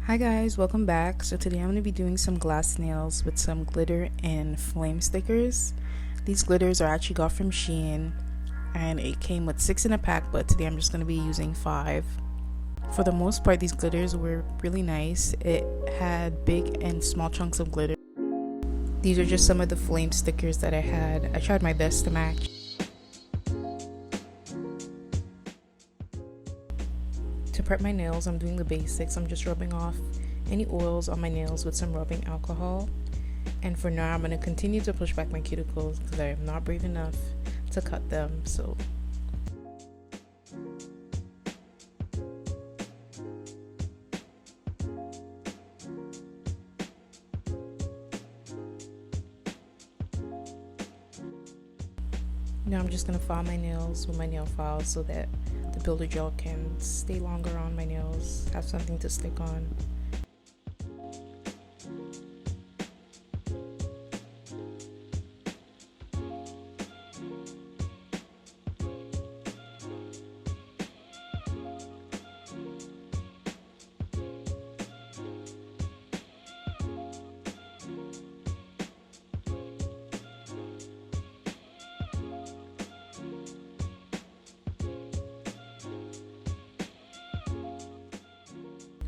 Hi guys, welcome back. So today I'm going to be doing some glass nails with some glitter and flame stickers. These glitters are actually got from Shein and it came with 6 in a pack, but today I'm just going to be using 5. For the most part, these glitters were really nice. It had big and small chunks of glitter. These are just some of the flame stickers that I had. I tried my best to match. To prep my nails, I'm doing the basics. I'm just rubbing off any oils on my nails with some rubbing alcohol. And for now, I'm going to continue to push back my cuticles because I am not brave enough to cut them. So now I'm just going to file my nails with my nail file so that the builder gel can stay longer on my nails, have something to stick on.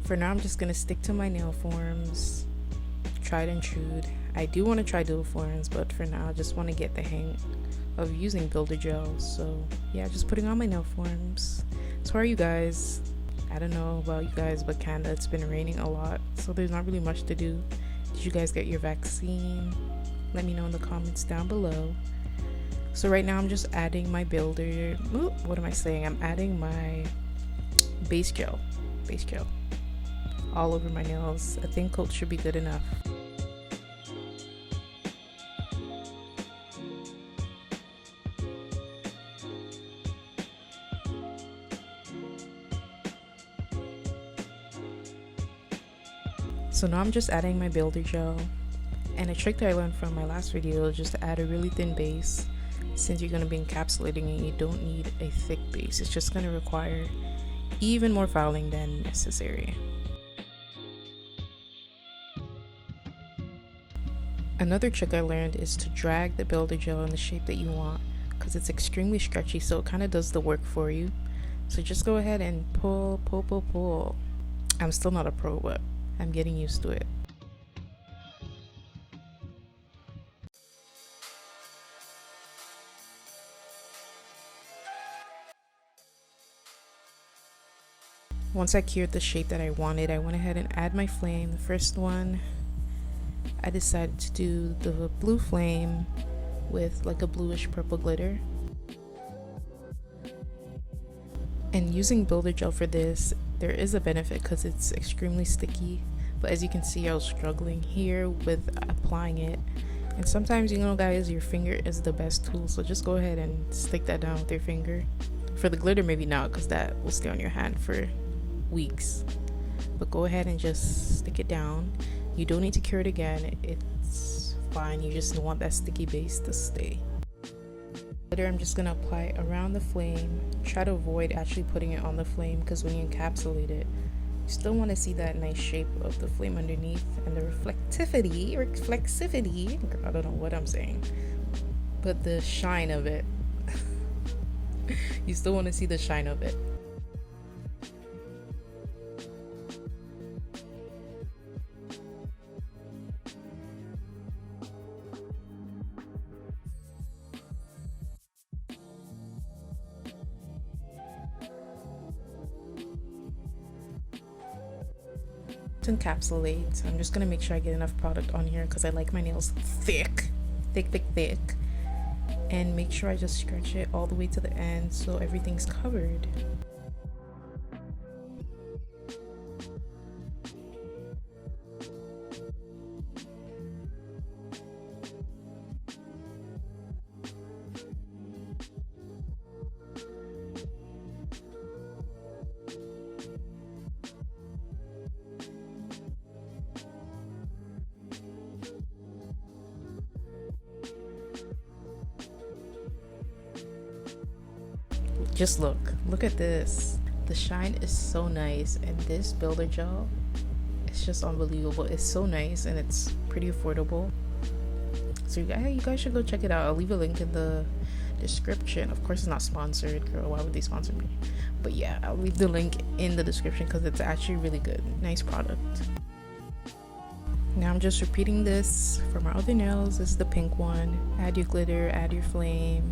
For now, I'm just going to stick to my nail forms, tried and true. I do want to try dual forms, but for now, I just want to get the hang of using builder gel. So yeah, just putting on my nail forms. So are you guys? I don't know about you guys, but Canada, it's been raining a lot, so there's not really much to do. Did you guys get your vaccine? Let me know in the comments down below. So right now, I'm just adding my builder. What am I saying? I'm adding my base gel all over my nails. A thin coat should be good enough. So now I'm just adding my builder gel, and a trick that I learned from my last video is just to add a really thin base. Since you're going to be encapsulating it, you don't need a thick base. It's just going to require even more filing than necessary. Another trick I learned is to drag the builder gel in the shape that you want, because it's extremely stretchy, so it kind of does the work for you. So just go ahead and pull. I'm still not a pro, but I'm getting used to it. Once I cured the shape that I wanted, I went ahead and add my flame. The first one, I decided to do the blue flame with like a bluish purple glitter. And using builder gel for this, there is a benefit because it's extremely sticky. But as you can see, I was struggling here with applying it. And sometimes, you know guys, your finger is the best tool. So just go ahead and stick that down with your finger. For the glitter, maybe not, because that will stay on your hand for weeks. But go ahead and just stick it down. You don't need to cure it again, it's fine. You just want that sticky base to stay. Glitter, I'm just gonna apply around the flame. Try to avoid actually putting it on the flame, because when you encapsulate it, you still want to see that nice shape of the flame underneath and the reflexivity, I don't know what I'm saying, but the shine of it. You still want to see the shine of it. To encapsulate, I'm just gonna make sure I get enough product on here because I like my nails thick, and make sure I just stretch it all the way to the end so everything's covered. Just look at this. The shine is so nice, and this builder gel It's just unbelievable. It's so nice and it's pretty affordable. So you guys should go check it out. I'll leave a link in the description. Of course, it's not sponsored, girl. Why would they sponsor me? But yeah, I'll leave the link in the description because it's actually really good. Nice product. Now I'm just repeating this for my other nails. This is the pink one. Add your glitter, add your flame.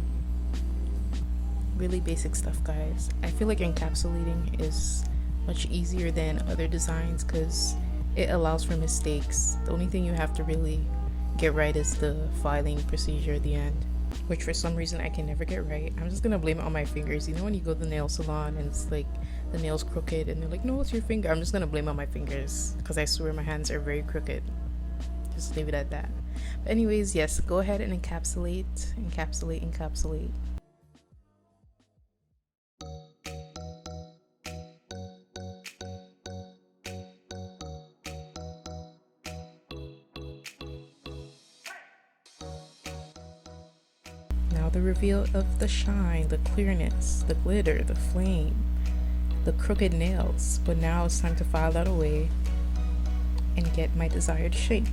Really basic stuff, guys. I feel like encapsulating is much easier than other designs because it allows for mistakes. The only thing you have to really get right is the filing procedure at the end, which for some reason I can never get right. I'm just gonna blame it on my fingers. You know when you go to the nail salon and it's like the nail's crooked and they're like, no, it's your finger. I'm just gonna blame it on my fingers because I swear my hands are very crooked. Just leave it at that. But anyways, yes, go ahead and encapsulate. Now the reveal of the shine, the clearness, the glitter, the flame, the crooked nails. But now it's time to file that away and get my desired shape.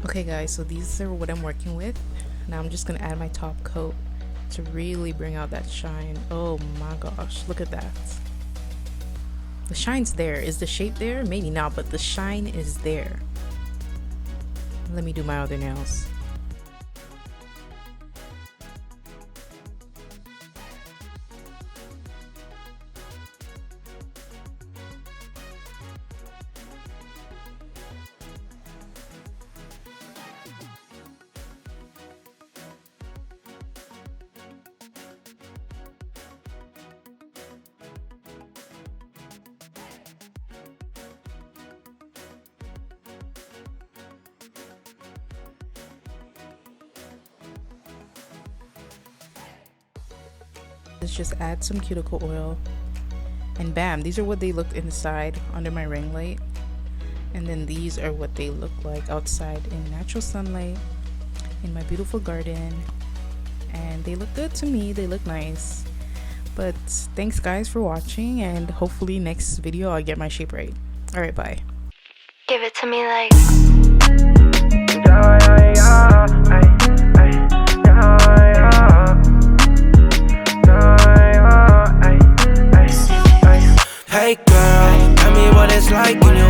Okay guys, so these are what I'm working with. Now I'm just gonna add my top coat to really bring out that shine. Oh my gosh, look at that. The shine's there. Is the shape there? Maybe not, but the shine is there. Let me do my other nails. Let's just add some cuticle oil and bam, these are what they looked inside under my ring light, and then these are what they look like outside in natural sunlight in my beautiful garden, and they look good to me. They look nice. But thanks guys for watching, and hopefully next video I'll get my shape right. All right, bye. Give it to me like hey girl, tell me what it's like when you